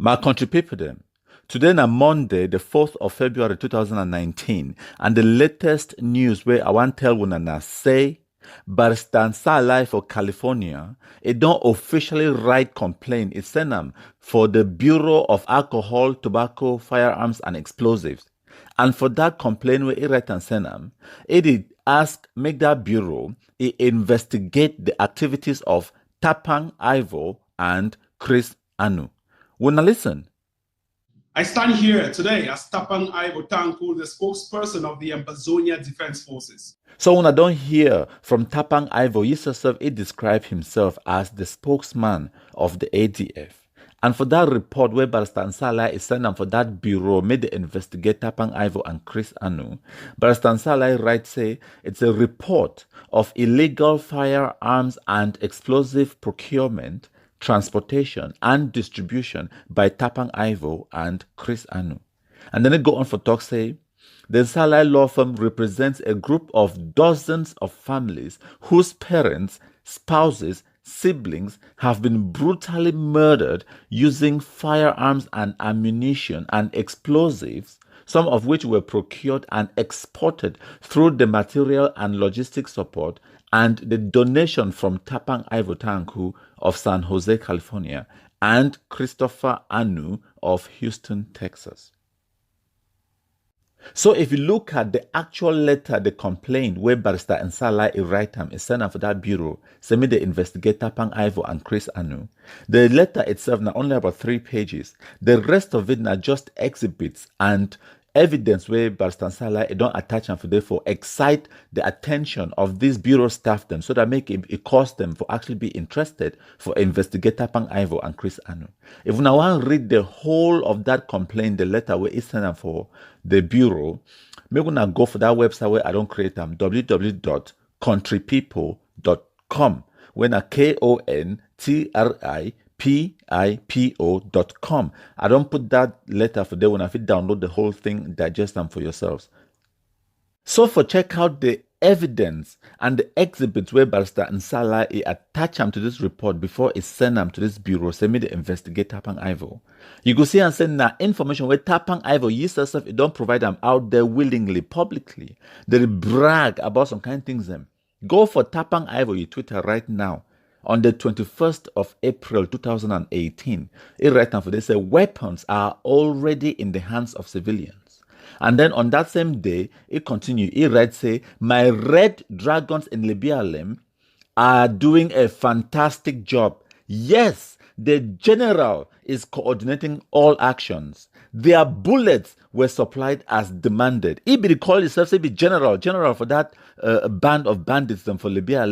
My country people them. Today na Monday, the 4th of February 2019, and the latest news where I want tell una na say Barrister Nsahlai for California, it don't officially write complaint. It send them for the Bureau of Alcohol, Tobacco, Firearms and Explosives. And for that complaint where it write and send them, it ask make that bureau investigate the activities of Tapang Anu and Anu. Wanna listen? I stand here today as Tapang Anu, the spokesperson of the Ambazonia Defense Forces. So when I don't hear from Tapang Anu, he described himself as the spokesman of the ADF. And for that report where Barrister Nsahlai is sent for that bureau, made the investigate Tapang Anu and Anu, Barrister Nsahlai writes say it's a report of illegal firearms and explosive procurement, transportation and distribution by Tapang Anu and Anu. And then it go on for talk say, the Nsahlai law firm represents a group of dozens of families whose parents, spouses, siblings have been brutally murdered using firearms and ammunition and explosives, some of which were procured and exported through the material and logistic support and the donation from Tapang Anu of San Jose, California, and Christopher Anu of Houston, Texas. So if you look at the actual letter, the complaint where Barrister Nsahlai write is sent for that bureau, send me the investigator Tapang Anu and Anu. The letter itself now only about 3 pages. The rest of it now just exhibits and evidence where Barrister Nsahlai don't attach and for therefore excite the attention of these bureau staff them so that make it cause them for actually be interested for investigate Tapang Anu and Anu. If now want to read the whole of that complaint, the letter where it's sent for the bureau, we're gonna go for that website where I don't create them, www.countrypeople.com. When a KONTRIPIPO.com. I don't put that letter for there when I fit download the whole thing, digest them for yourselves. So for check out the evidence and the exhibits where Barrister Nsahlai attach them to this report before it send them to this bureau, send me the investigate Tapang Anu. You go see and send now information where Tapang Anu yourself it don't provide them out there willingly, publicly. They brag about some kind of things them. Go for Tapang Anu your Twitter right now. On the 21st of April 2018, it write down for they say weapons are already in the hands of civilians. And then on that same day, it continue. It writes say my red dragons in Libya are doing a fantastic job. Yes, the general is coordinating all actions. Their bullets were supplied as demanded. He be call himself say be general for that band of bandits them for Libya.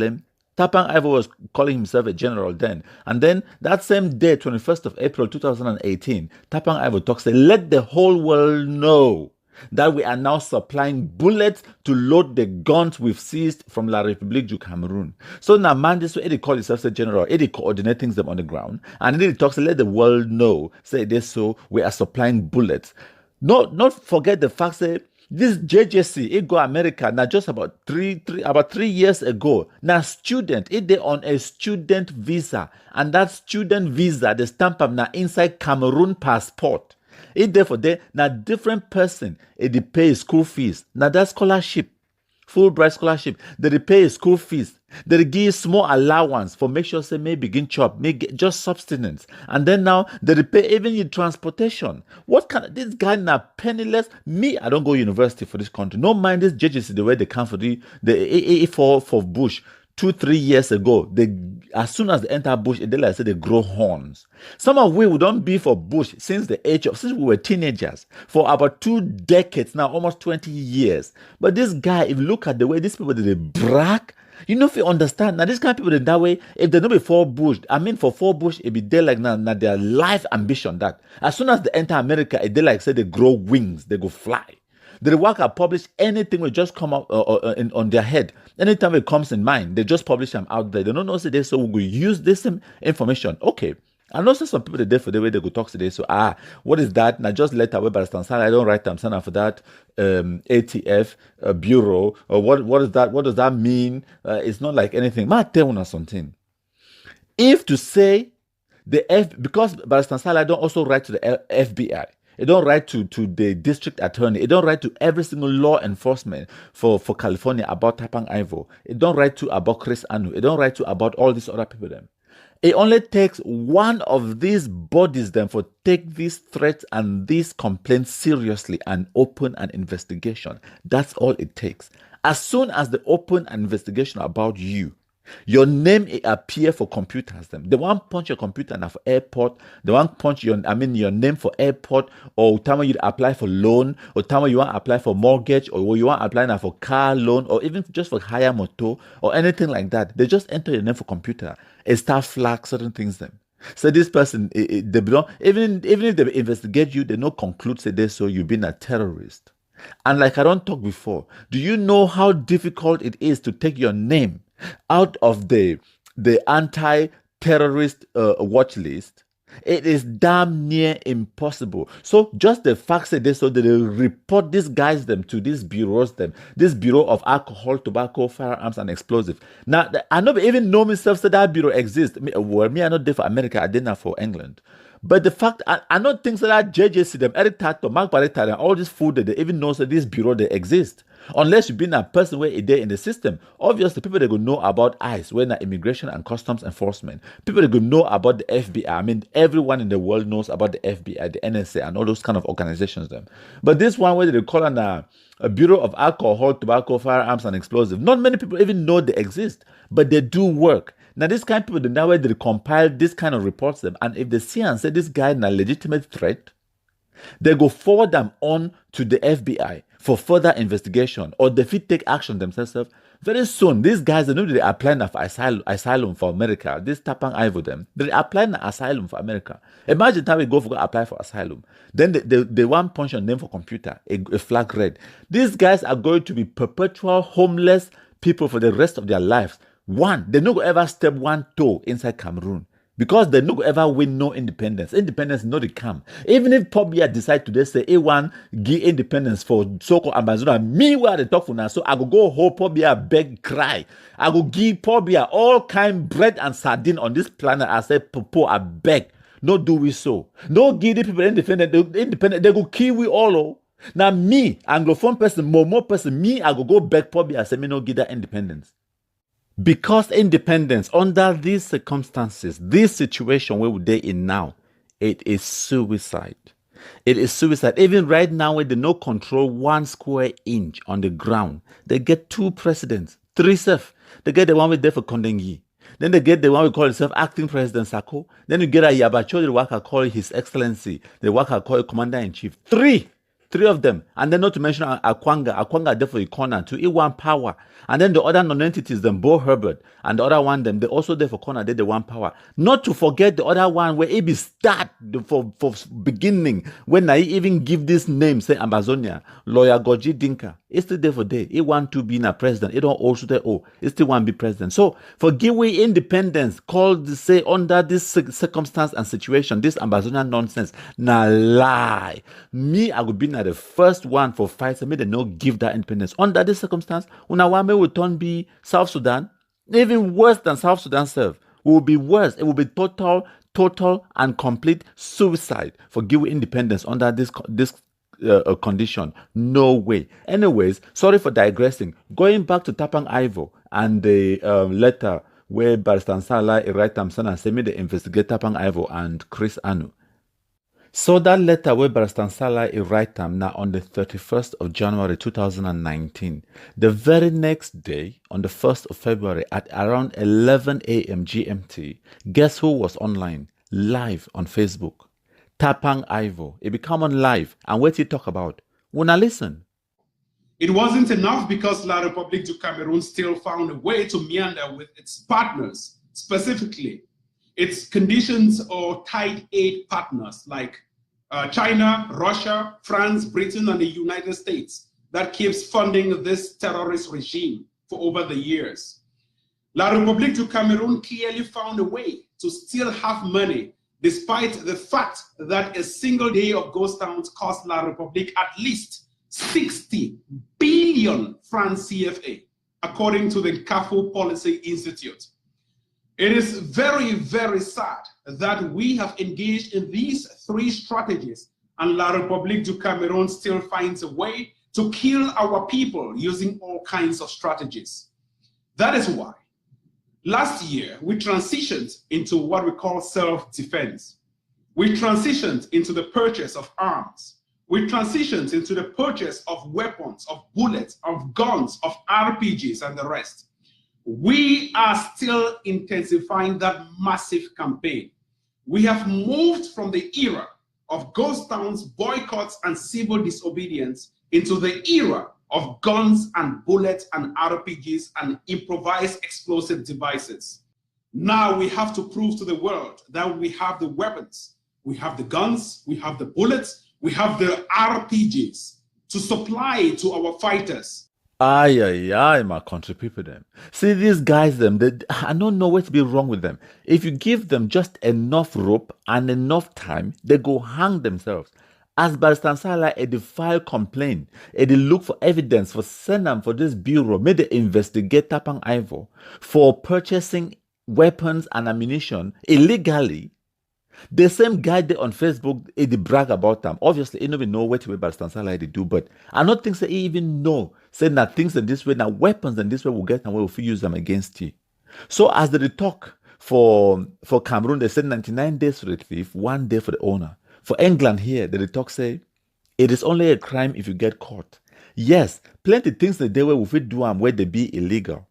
Tapang Anu was calling himself a general then. And then that same day, 21st of April 2018, Tapang Anu talks, say, let the whole world know that we are now supplying bullets to load the guns we've seized from La République du Cameroun. So now man, this way, he call himself a general, he coordinating them on the ground. And then he talks, let the world know, say this, so we are supplying bullets. Not forget the fact that this JJC, it go America now just about 3 years ago. Now student, it they on a student visa, and that student visa, the stamp up now inside Cameroon passport. It therefore they now different person, it they pay school fees. Now that scholarship, Fulbright scholarship, they pay school fees. They give small allowance for make sure say may begin chop, may get just subsistence. And then now they pay even your transportation. What kind of this guy now penniless? Me, I don't go university for this country. No mind this judges the way they come for the for Bush 2-3 years ago. They as soon as they enter Bush, they like say they grow horns. Some of we don't be for Bush since we were teenagers for about 2 decades now, almost 20 years. But this guy, if you look at the way these people they brag. You know, if you understand, now this kind of people that way, if they know before Bush, for 4 Bush, it be there like now their life ambition that as soon as they enter America, they like say they grow wings, they go fly. They work and publish anything will just come out on their head. Anytime it comes in mind, they just publish them out there. They don't know say this, so we will use this information. Okay. I know some people today for the way they go talk today. So what is that? Now just let away Barrister Nsahlai. I don't write them for that ATF bureau. Or what is that? What does that mean? It's not like anything. Ma tell you something. If to say Because Barrister Nsahlai don't also write to the FBI. It don't write to the district attorney. It don't write to every single law enforcement for California about Tapang Ivo. It don't write to about Chris Anu. It don't write to about all these other people them. It only takes one of these bodies then for take these threats and these complaints seriously and open an investigation. That's all it takes. As soon as they open an investigation about you, your name it appear for computers them. They want punch your computer now for airport. They want punch your name for airport, or time you apply for loan, or time you want to apply for mortgage, or you want to apply now for car loan, or even just for hire motor or anything like that. They just enter your name for computer and start flag certain things them. So this person, they don't even if they investigate you, they don't conclude say this, so you've been a terrorist. And like I don't talk before, do you know how difficult it is to take your name out of the anti-terrorist watch list? It is damn near impossible. So just the fact that they report these guys them to these bureaus them, this Bureau of Alcohol, Tobacco, Firearms and Explosives. Now I don't even know myself that that bureau exists. Me I not there for America, I did not for England. But the fact I don't think that JJC them, Eric Tato, Mark Barretta, and all this food that they even know that this bureau they exist. Unless you've been a person where it there in the system. Obviously, people that go know about ICE, when immigration and customs enforcement. People that go know about the FBI. I mean, everyone in the world knows about the FBI, the NSA, and all those kind of organizations. Them. But this one where they call on a Bureau of Alcohol, Tobacco, Firearms and Explosives. Not many people even know they exist, but they do work. Now, this kind of people, now where they compile this kind of reports them, and if they see and say this guy is a legitimate threat, they go forward them on to the FBI for further investigation, or they fit take action themselves. Very soon, these guys, they know they apply for asylum for America. This Tapang Ivo them, they apply for asylum for America. Imagine how we go for apply for asylum. Then they want punch your name for computer, a flag red. These guys are going to be perpetual homeless people for the rest of their lives. One, they no go ever step one toe inside Cameroon. Because they no go ever win no independence. Independence no they come. Even if Pobia decide to say A1 give independence for so-called Ambazonia, me where they talk for now, so I go home Pobia beg cry. I go give Pobia all kind bread and sardine on this planet. I say Popo I beg. No do we so. No give the people independent, they go kill we all. Oh. Now me, Anglophone person, more person, me I go beg Pobia I say me no give that independence. Because independence, under these circumstances, this situation where we're in now, it is suicide. It is suicide. Even right now, where they no control 1 square inch on the ground, they get 2 presidents, 3 self. They get the one with there for Kondengi. Then they get the one we call himself acting President Sako. Then you get a Yabacho, the worker call His Excellency, the worker call Commander-in-Chief. 3 of them. And then not to mention Akwanga there for the corner to E1 power. And then the other non-entities, them Bo Herbert and the other one, them they also there for corner, they the one power. Not to forget the other one where it be start for beginning, when I even give this name, say Ambazonia, lawyer Goji Dinka. It's still there for day. It want to be a president. It don't also say, oh, it still want to be president. So for giving independence, called say under this circumstance and situation, this Ambazonia nonsense, na lie. Me, I would be the first one for fight. So me they no give that independence. Under this circumstance, Unawame will turn be South Sudan, even worse than South Sudan self. Will be worse. It will be total and complete suicide for giving independence under this condition. No way. Anyways, sorry for digressing. Going back to Tapang Ivo and the letter where Barrister Nsahlai write and send me the investigate Tapang Ivo and Chris Anu. So that letter where Barrister Nsahlai write now on the 31st of January 2019. The very next day, on the 1st of February at around 11 a.m. GMT, guess who was online? Live on Facebook. Tapang Ivo. It become on live. And what he talk about? Wanna listen? It wasn't enough because La République du Cameroun still found a way to meander with its partners, specifically its conditions or tight aid partners like China, Russia, France, Britain, and the United States that keeps funding this terrorist regime for over the years. La République du Cameroun clearly found a way to still have money, despite the fact that a single day of ghost towns cost La République at least 60 billion francs CFA, according to the CAFO Policy Institute. It is very, very sad that we have engaged in these three strategies and La République du Cameroun still finds a way to kill our people using all kinds of strategies. That is why last year we transitioned into what we call self-defense. We transitioned into the purchase of arms. We transitioned into the purchase of weapons, of bullets, of guns, of RPGs, and the rest. We are still intensifying that massive campaign. We have moved from the era of ghost towns, boycotts, and civil disobedience into the era of guns and bullets and RPGs and improvised explosive devices. Now we have to prove to the world that we have the weapons, we have the guns, we have the bullets, we have the RPGs to supply to our fighters. Aye, my country people them. See these guys them, I don't know what to be wrong with them. If you give them just enough rope and enough time, they go hang themselves. As Barrister Nsahlai, they file complaint, they look for evidence for send them for this bureau, may they investigate Tapang Anu for purchasing weapons and ammunition illegally. The same guy there on Facebook, he brag about them. Obviously, he don't even know what way Barrister Nsahlai they do, but I don't think that he even know. Saying that things in this way, now weapons in this way will get and we will use them against you. So as they talk for Cameroon, they said 99 days for the thief, 1 day for the owner. For England here, they talk say, it is only a crime if you get caught. Yes, plenty things the day where we fit do them where they be illegal.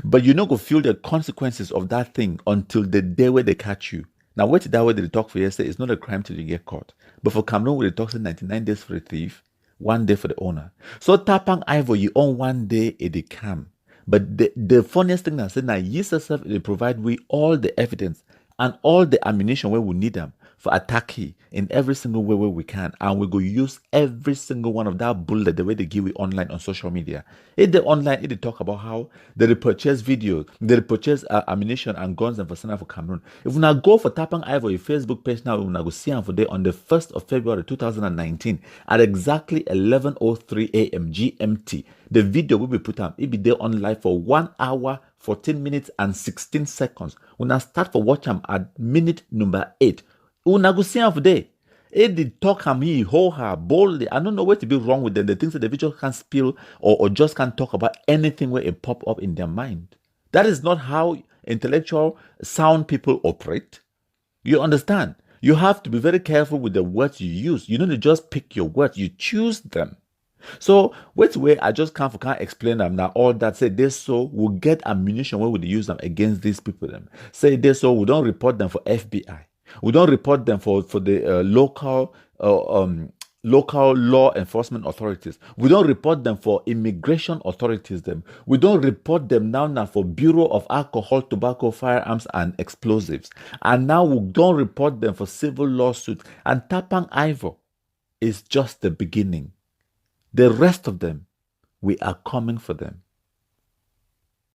But you not go feel the consequences of that thing until the day where they catch you. Now, wait that way they talk for yesterday, it's not a crime till you get caught. But for Cameroon, where they talk say 99 days for the thief, 1 day for the owner. So Tapang Anu, you own 1 day, it come. But the funniest thing I said, now yourself, they provide we all the evidence and all the ammunition where we need them for attacking in every single way where we can. And we go use every single one of that bullet the way they give it online on social media. If they online, if they talk about how they purchase videos, they purchase ammunition and guns and for Cameroon. If we now go for Tapang Anu, your Facebook page now, we now go see them for day on the 1st of February 2019 at exactly 11:03 a.m. GMT. The video will be put up. It be there on live for 1 hour, 14 minutes, and 16 seconds. We now start for watch them at minute number 8. Una go see for day. It did talk him he hold her boldly. I don't know what to be wrong with them. The things that the video can't spill or just can't talk about anything where it pop up in their mind. That is not how intellectual sound people operate. You understand? You have to be very careful with the words you use. You don't just pick your words, you choose them. So which way I just can't explain them now. All that say this so we'll get ammunition where we use them against these people. Them say this so we don't report them for FBI. We don't report them for the local law enforcement authorities. We don't report them for immigration authorities. We don't report them now for Bureau of Alcohol, Tobacco, Firearms and Explosives. And now we don't report them for civil lawsuits. And Tapang Anu is just the beginning. The rest of them, we are coming for them.